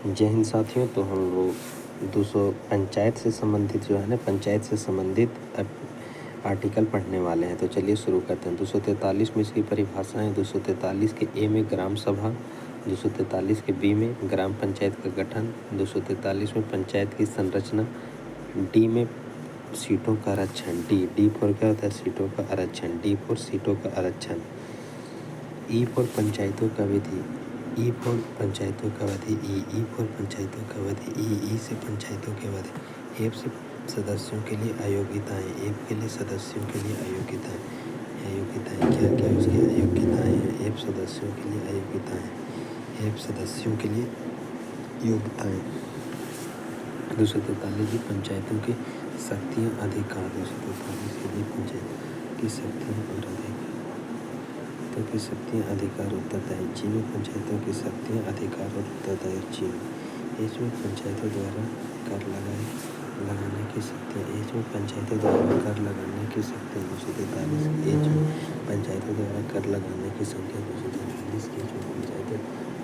जय हिंद साथियों। तो हम लोग 200 पंचायत से संबंधित जो है ना, पंचायत से संबंधित आर्टिकल पढ़ने वाले हैं। तो चलिए शुरू करते हैं। 243 में इसकी परिभाषाएं। 243 के ए में ग्राम सभा, 243 के बी में ग्राम पंचायत का गठन, 243 में पंचायत की संरचना, डी में सीटों का आरक्षण। डी फॉर क्या होता है? सीटों का आरक्षण। डी फॉर सीटों का आरक्षण। ई फॉर पंचायतों का विधि, ई फॉर पंचायतों का अवधि, ई फॉर पंचायतों का अवधि, ई से पंचायतों की अवधि। एफ से सदस्यों के लिए अयोग्यताएं, एफ के लिए सदस्यों के लिए अयोग्यताएं। अयोग्यताएं क्या क्या उसकी अयोग्यताएं हैं? एफ सदस्यों के लिए अयोग्यताएं, एफ सदस्यों के लिए योग्यताएं। 243 की पंचायतों की शक्तियाँ अधिकार, 243 के लिए पंचायत की शक्तियाँ और अधिकार की शक्तियाँ अधिकार उत्तरदायी। जी में पंचायतों की शक्तियाँ अधिकार और उत्तरदायी। जी में एच में पंचायतों द्वारा कर लगाने की शक्तियाँ, एच में पंचायतों द्वारा कर लगाने की शक्तियाँ। 243 एच में पंचायतों द्वारा कर लगाने की संख्या, 243 के एच में पंचायतों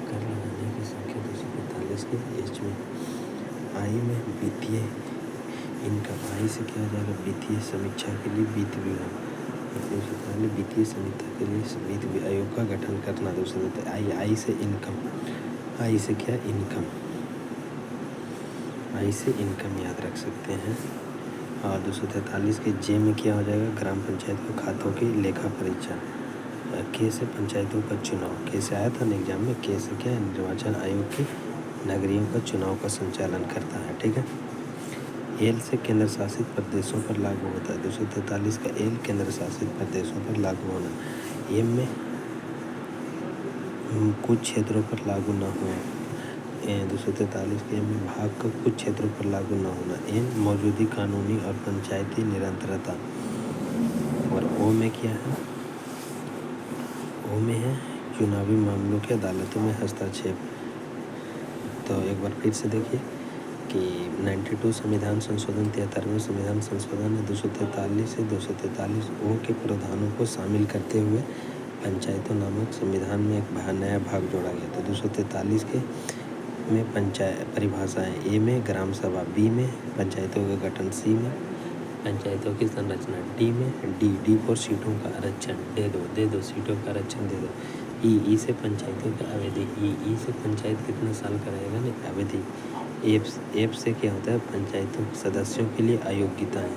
कर लगाने की संख्या, 243 के एच में। आई में वित्तीय इनकम, आई से क्या हो जाएगा? वित्तीय समीक्षा के लिए वित्त विभाग, वित्तीय समीक्षा के लिए वित्त आयोग का गठन करना। दूसरा आई से इनकम, आई से क्या? इनकम, आई से इनकम याद रख सकते हैं। और 243 के जे में क्या हो जाएगा? ग्राम पंचायत के खातों की लेखा परीक्षा। के से पंचायतों का चुनाव, के से आया था ना एग्जाम में, के से क्या? निर्वाचन आयोग के नगरियों का चुनाव का संचालन करता है। ठीक है। एल से केंद्र शासित प्रदेशों पर लागू होता है। 243 का एल केंद्र शासित प्रदेशों पर लागू होना। एम में कुछ क्षेत्रों पर लागू न हो। 243 के एम में भाग का कुछ क्षेत्रों पर लागू न होना। एन मौजूदा कानूनी और पंचायती निरंतरता। और ओ में क्या है? ओ में है चुनावी मामलों के अदालतों में हस्तक्षेप। तो एक बार फिर से देखिए कि 92 संविधान संशोधन, 73वें संविधान संशोधन है। 243 से 243 ओ के प्रावधानों को शामिल करते हुए पंचायतों नामक संविधान में एक नया भाग जोड़ा गया। तो 243 के में पंचायत परिभाषाएं, ए में ग्राम सभा, बी में पंचायतों का गठन, सी में पंचायतों की संरचना, डी में डी फॉर सीटों का आरक्षण। दे दो सीटों का आरक्षण दे दो। ई से पंचायतों का अवधि, ई से पंचायत कितना साल का रहेगा ना? अवधि। एफ से क्या होता है? पंचायतों सदस्यों के लिए अयोग्यताएं,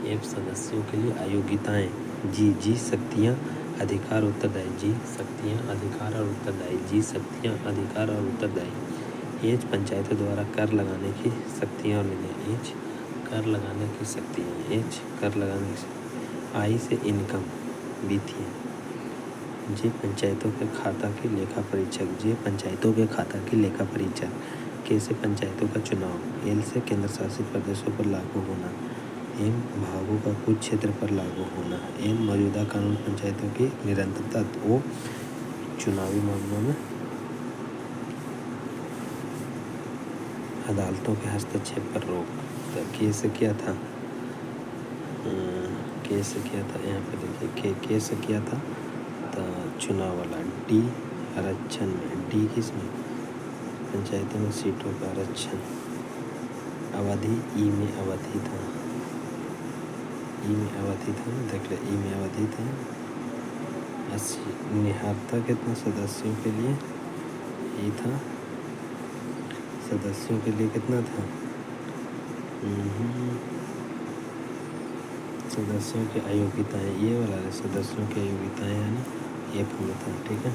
एफ सदस्यों के लिए अयोग्यताएं। जी शक्तियाँ अधिकार उत्तरदायी, जी शक्तियाँ अधिकार और उत्तरदायी, जी शक्तियाँ अधिकार और उत्तरदायी। एच पंचायतों द्वारा कर लगाने की शक्तियाँ और निर्णय, एच कर लगाने की शक्तियाँ, एच कर लगाने की। आई से इनकम वित्तीय, जे पंचायतों के खाता के लेखा परीक्षक, जे पंचायतों के खाता के लेखा परीक्षक। के से पंचायतों का चुनाव, एल से केंद्र शासित प्रदेशों पर लागू होना, एम भागों का कुछ क्षेत्र पर लागू होना, एन मौजूदा कानून पंचायतों की निरंतरता, ओ चुनावी मामलों में अदालतों के हस्तक्षेप पर रोक। तो के से क्या था? के से क्या था? यहाँ पे देखिए के से क्या था? तो चुनाव वाला। डी आरक्षण में, डी किस में? पंचायतों में सीटों का आरक्षण। अवधि, ई में अवधि था, ई में अवधि था ना, देख ले, ई में अवधि था 80। निहारता कितना? सदस्यों के लिए ई था, सदस्यों के लिए कितना था? सदस्यों की अयोग्यताएं, ये वाला सदस्यों की अयोग्यताएं है ना, ये फॉर्म था। ठीक है।